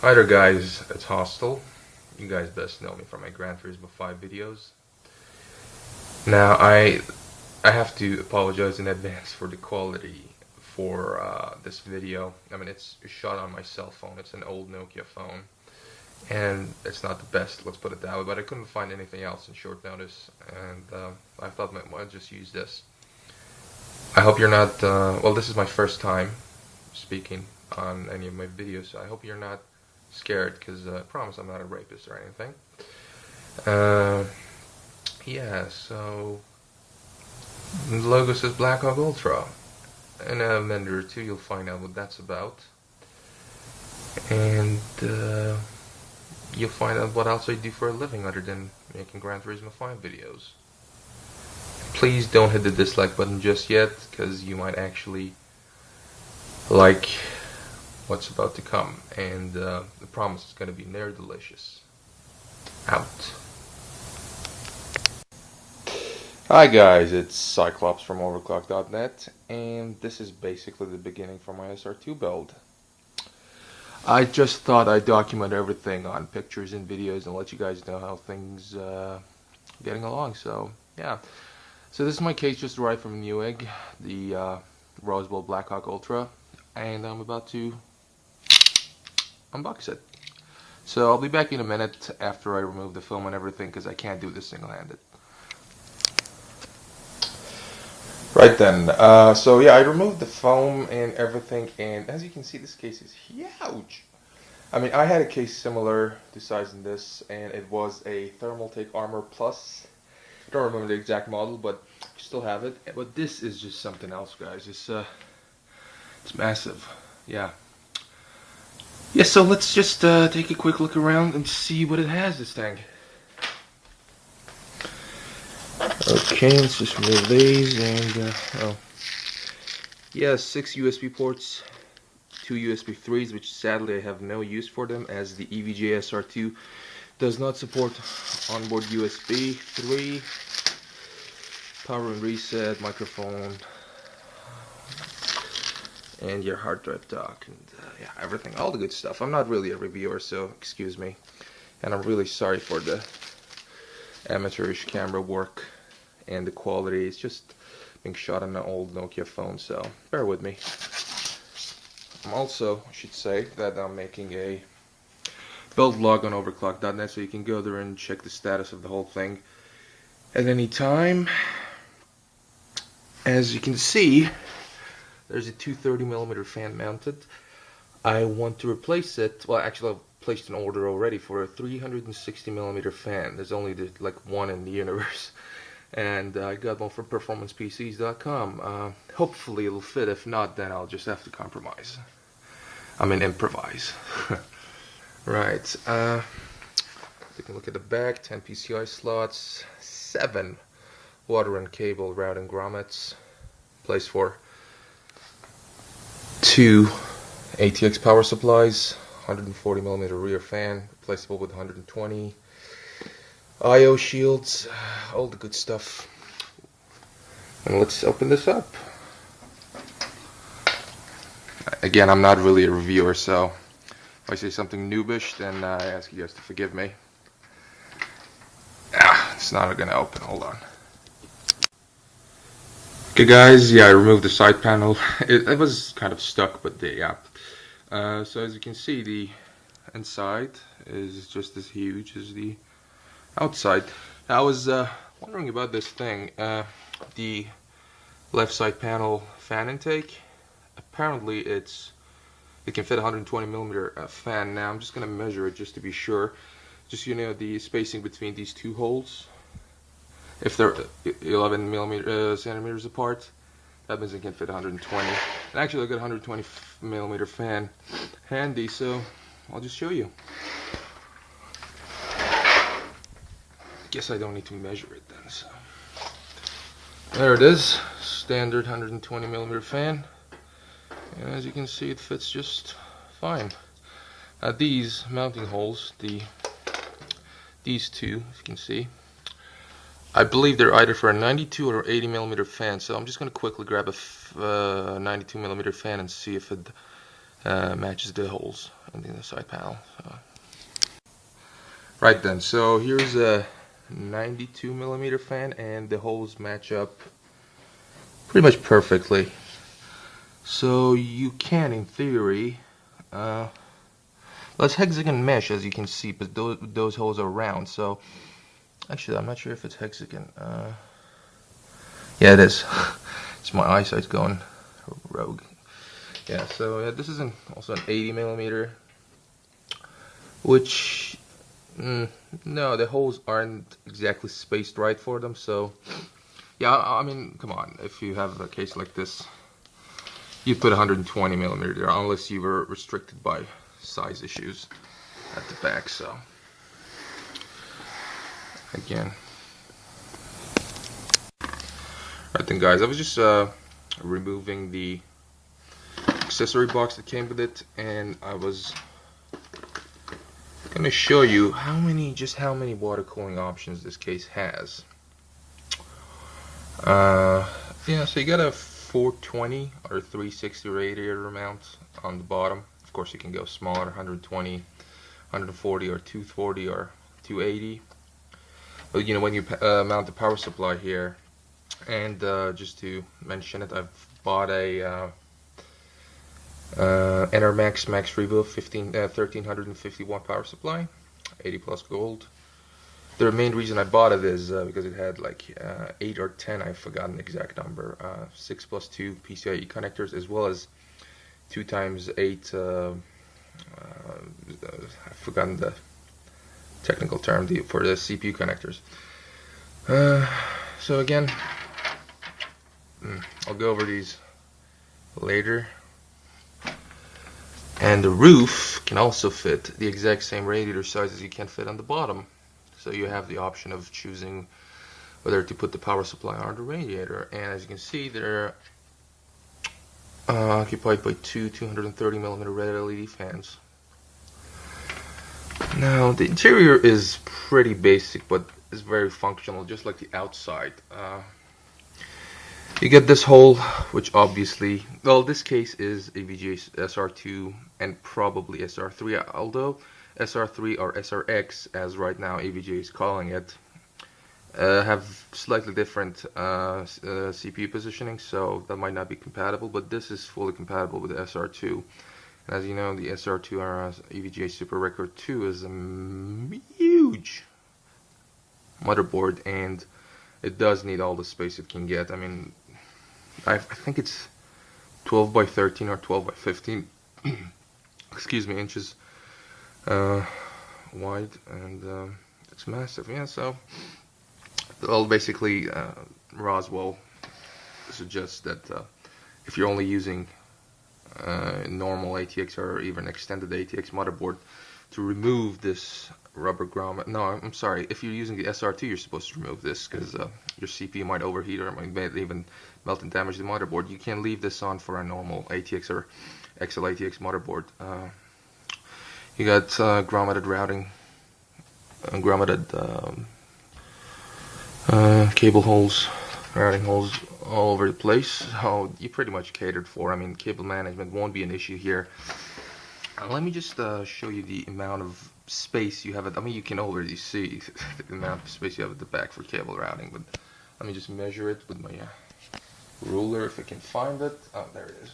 Hi there guys, it's Hostel. You guys best know me from my Gran Turismo 5 videos. Now I have to apologize in advance for the quality for this video. I mean, it's shot on my cell phone. It's an old Nokia phone and it's not the best, let's put it that way, but I couldn't find anything else in short notice and I thought I'd just use this. I hope you're not, well, this is my first time speaking on any of my videos, so I hope you're not scared, because I promise I'm not a rapist or anything. Yeah, so the logo says BlackHawk Ultra. In a minute or two you'll find out what that's about. And you'll find out what else I do for a living other than making Gran Turismo 5 videos. Please don't hit the dislike button just yet, because you might actually like what's about to come, and the promise is going to be near delicious. Out. Hi guys, it's Cyclops from Overclock.net, and this is basically the beginning for my SR-2 build. I just thought I'd document everything on pictures and videos and let you guys know how things getting along. So yeah, so this is my case just arrived from Newegg, the Rosewill BlackHawk Ultra, and I'm about to unbox it. So I'll be back in a minute after I remove the film and everything, because I can't do this single-handed. Right then, so yeah, I removed the foam and everything, and as you can see, this case is huge. I mean, I had a case similar to size in this, and it was a Thermaltake Armor Plus. I don't remember the exact model, but I still have it. But this is just something else, guys. It's massive. Yeah. Yeah, so let's just take a quick look around and see what it has, this thing. Okay, let's just remove these, and oh, yeah, 6 USB ports, 2 USB 3s, which sadly I have no use for them, as the EVGA SR-2 does not support onboard USB 3, power and reset, microphone, and your hard drive dock, and yeah, everything, all the good stuff. I'm not really a reviewer, so excuse me, and I'm really sorry for the amateurish camera work and the quality. It's just being shot on an old Nokia phone, so bear with me. I'm also, I should say, that I'm making a build vlog on overclock.net, so you can go there and check the status of the whole thing at any time. As you can see, there's a 230mm fan mounted. I want to replace it. Well, actually, I've placed an order already for a 360mm fan. There's only like one in the universe, and I got one from performancepcs.com. Hopefully it'll fit. If not, then I'll just have to compromise. I mean, improvise. Right. Take a look at the back. 10 PCI slots, 7 water and cable routing grommets, place for 2 ATX power supplies, 140mm rear fan, replaceable with 120, I/O shields, all the good stuff. And let's open this up. Again, I'm not really a reviewer, so if I say something noobish, then I ask you guys to forgive me. It's not gonna open, hold on. Okay guys, yeah, I removed the side panel. It was kind of stuck, but yeah. So as you can see, the inside is just as huge as the outside. I was wondering about this thing, the left side panel fan intake. Apparently it can fit a 120mm fan. Now I'm just gonna measure it just to be sure. Just, you know, the spacing between these two holes, if they're 11 centimeters apart, that means it can fit 120. And actually, I've got a 120mm fan handy, so I'll just show you. I guess I don't need to measure it then. So there it is, standard 120mm fan, and as you can see, it fits just fine. These mounting holes, these two, as you can see, I believe they're either for a 92 or 80mm fan, so I'm just going to quickly grab a 92mm fan and see if it matches the holes. and then the side panel. So. Right then, so here's a 92mm fan, and the holes match up pretty much perfectly. So you can, in theory, well, it's hexagon mesh, as you can see, but those holes are round. So actually, I'm not sure if it's hexagon. Yeah, it is. It's my eyesight's going rogue. Yeah, so this is also an 80mm, which no, the holes aren't exactly spaced right for them. So yeah, I mean, come on, if you have a case like this, you put 120mm there, unless you were restricted by size issues at the back. So again, right then, guys, I was just removing the accessory box that came with it, and I was gonna show you how many water cooling options this case has. Yeah, so you got a 420 or 360 radiator mount on the bottom. Of course, you can go smaller, 120, 140, or 240, or 280. But you know, when you mount the power supply here, and just to mention it, I've bought a NR Max Revo 1350 watt power supply, 80 plus gold. The main reason I bought it is because it had like 8 or 10, I've forgotten the exact number, 6+2 PCIe connectors, as well as 2x8, I've forgotten the technical term for the CPU connectors. So again, I'll go over these later. And the roof can also fit the exact same radiator size as you can fit on the bottom. So you have the option of choosing whether to put the power supply on the radiator. And as you can see, they're occupied by two 230mm red LED fans. Now, the interior is pretty basic, but is very functional, just like the outside. You get this hole, which obviously, well, this case is EVGA SR-2 and probably SR-3, although SR-3 or SRX, as right now EVGA is calling it, have slightly different CPU positioning, so that might not be compatible, but this is fully compatible with the SR-2. And as you know, the SR-2 or EVGA Super Record 2 is a huge motherboard, and it does need all the space it can get. I mean, I think it's 12 by 13 or 12 by 15 excuse me, inches wide, and it's massive. Yeah, so well, basically Rosewill suggests that if you're only using normal ATX or even extended ATX motherboard, to remove this rubber grommet. No, I'm sorry. If you're using the SR-2, you're supposed to remove this because your CPU might overheat or it might even melt and damage the motherboard. You can leave this on for a normal ATX or XL ATX motherboard. You got grommeted routing, grommeted cable holes, routing holes all over the place. So you pretty much catered for. I mean, cable management won't be an issue here. Let me just show you the amount of space you have. I mean, you can already see the amount of space you have at the back for cable routing, but let me just measure it with my ruler if I can find it. Oh, there it is.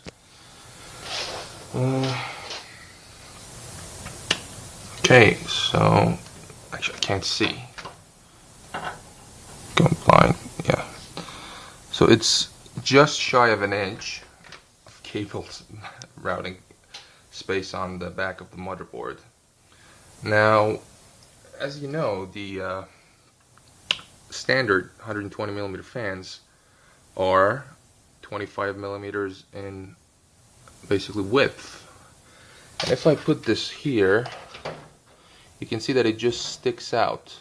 Okay, so actually I can't see. Going blind, yeah. So it's just shy of an inch of cables routing space on the back of the motherboard. Now, as you know, the standard 120mm fans are 25mm in basically width. And if I put this here, you can see that it just sticks out